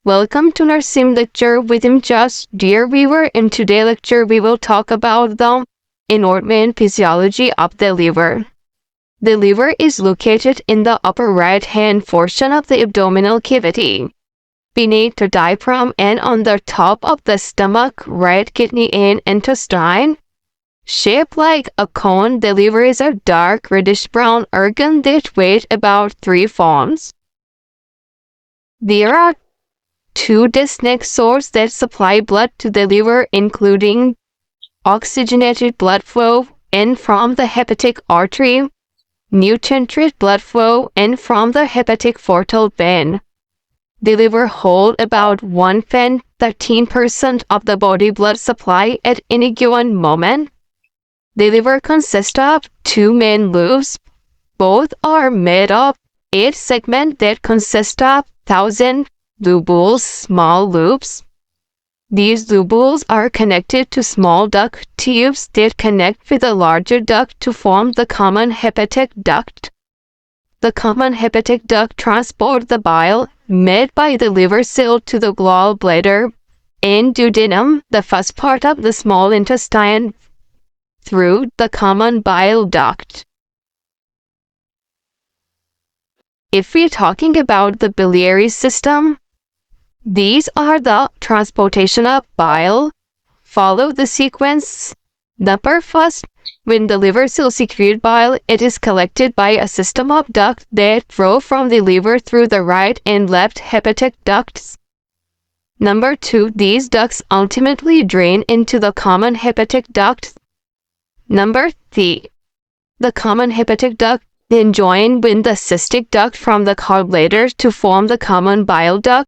Welcome to our sim lecture with Imjas. Dear viewer, in today's lecture we will talk about the anatomy and physiology of the liver. The liver is located in the upper right-hand portion of the abdominal cavity, beneath the diaphragm and on the top of the stomach, right kidney and intestine. Shaped like a cone, the liver is a dark reddish-brown organ that weighs about 3 pounds. There are two distinct sources that supply blood to the liver, including oxygenated blood flow in from the hepatic artery, nutrient-rich blood flow in from the hepatic portal vein. The liver holds about 1/13% of the body blood supply at any given moment. The liver consists of two main loops. Both are made of 8 segments that consist of 1,000 lobules, small loops. These lobules are connected to small duct tubes that connect with a larger duct to form the common hepatic duct. The common hepatic duct transports the bile made by the liver cell to the gall bladder and duodenum, the first part of the small intestine, through the common bile duct. If we're talking about the biliary system, these are the transportation of bile. Follow the sequence. Number first, when the liver cells secrete bile, it is collected by a system of ducts that flow from the liver through the right and left hepatic ducts. Number 2, these ducts ultimately drain into the common hepatic duct. Number 3, the common hepatic duct then join with the cystic duct from the gall bladder to form the common bile duct.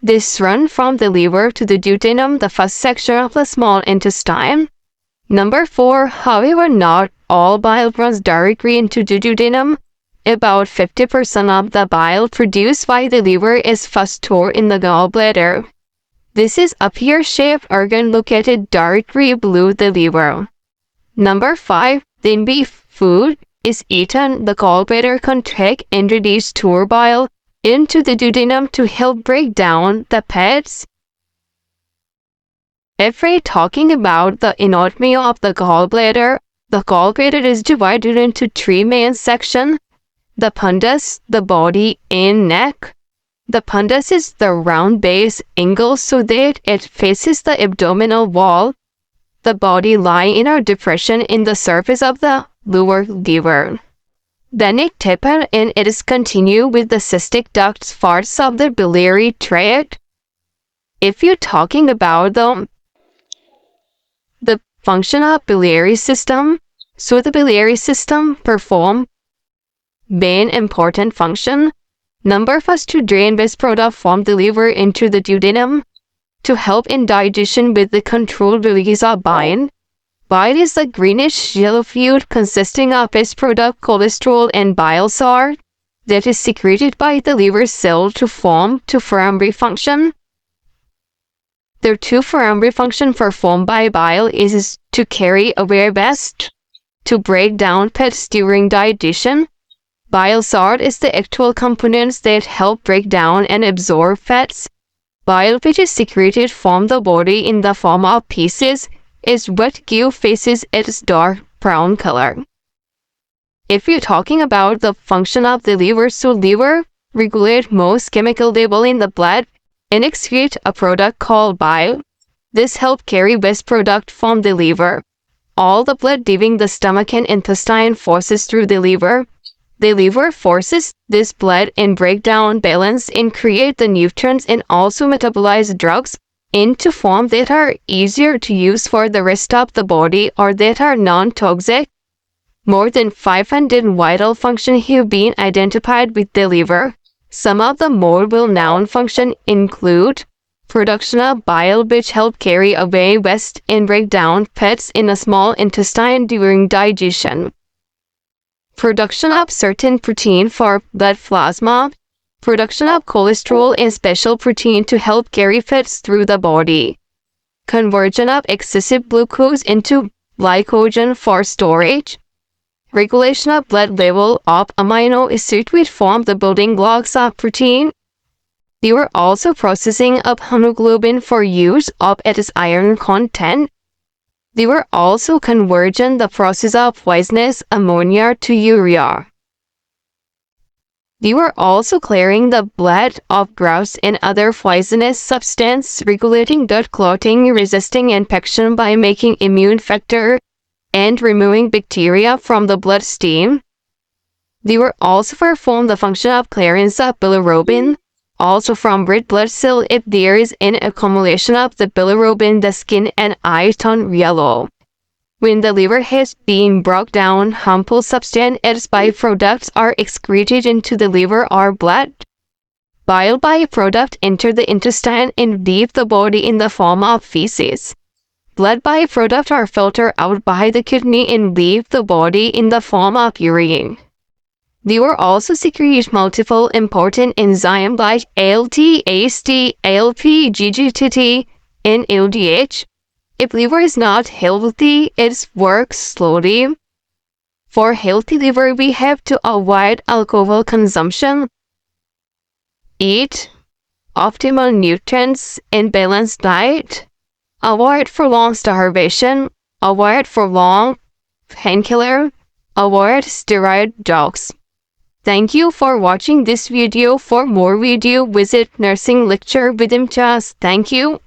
This runs from the liver to the duodenum, the first section of the small intestine. Number 4, however, not all bile runs directly into the duodenum. About 50% of the bile produced by the liver is first stored in the gall bladder. This is a pear-shaped organ located directly below the liver. Number 5, then beef food is eaten. The gall bladder contracts and releases stored bile into the duodenum to help break down the fats. If we're talking about the anatomy of the gallbladder is divided into 3 main sections: the pundus, the body, and neck. The pundus is the round base angle so that it faces the abdominal wall. The body lies in a depression in the surface of the lower liver. The neck tapers and it is continued with the cystic ducts, parts of the biliary tract. If you're talking about the function of biliary system, so the biliary system performs main important function. Number first, to drain waste product from the liver into the duodenum, to help in digestion with the controlled release of bile. Bile is a greenish yellow fluid consisting of waste product, cholesterol, and bile salt that is secreted by the liver cell to form two primary function. The two primary functions performed by bile is to carry away waste, to break down fats during digestion. Bile salt is the actual components that help break down and absorb fats. Bile, which is secreted from the body in the form of pieces, is what gives faces its dark brown color. If you're talking about the function of the liver, so liver regulates most chemical level in the blood and excretes a product called bile. This helps carry waste product from the liver. All the blood leaving the stomach and intestine forces through the liver. The liver forces this blood and break down balance and create the nutrients and also metabolize drugs into form that are easier to use for the rest of the body or that are non-toxic. More than 500 vital functions have been identified with the liver. Some of the more well-known functions include production of bile, which help carry away waste and break down fats in the small intestine during digestion. Production of certain protein for blood plasma. Production of cholesterol and special protein to help carry fats through the body. Conversion of excessive glucose into glycogen for storage. Regulation of blood level of amino acids which form the building blocks of protein. They were also processing up hemoglobin for use of its iron content. They were also converging the process of poisonous ammonia to urea. They were also clearing the blood of grouse and other poisonous substances, regulating blood clotting, resisting infection by making immune factor, and removing bacteria from the bloodstream. They were also perform the function of clearance of bilirubin, also from red blood cell. If there is an accumulation of the bilirubin, the skin and eyes turn yellow. When the liver has been broken down, harmful substance its byproducts are excreted into the liver or blood. Bile byproducts enter the intestine and leave the body in the form of feces. Blood byproducts are filtered out by the kidney and leave the body in the form of urine. They will also secrete multiple important enzymes like ALT, AST, ALP, GGT, and LDH. If liver is not healthy, it works slowly. For healthy liver, we have to avoid alcohol consumption, eat optimal nutrients and balanced diet, avoid for long starvation, avoid for long painkiller, avoid steroid drugs. Thank you for watching this video. For more video, visit Nursing Lecture with Imtiaz. Thank you.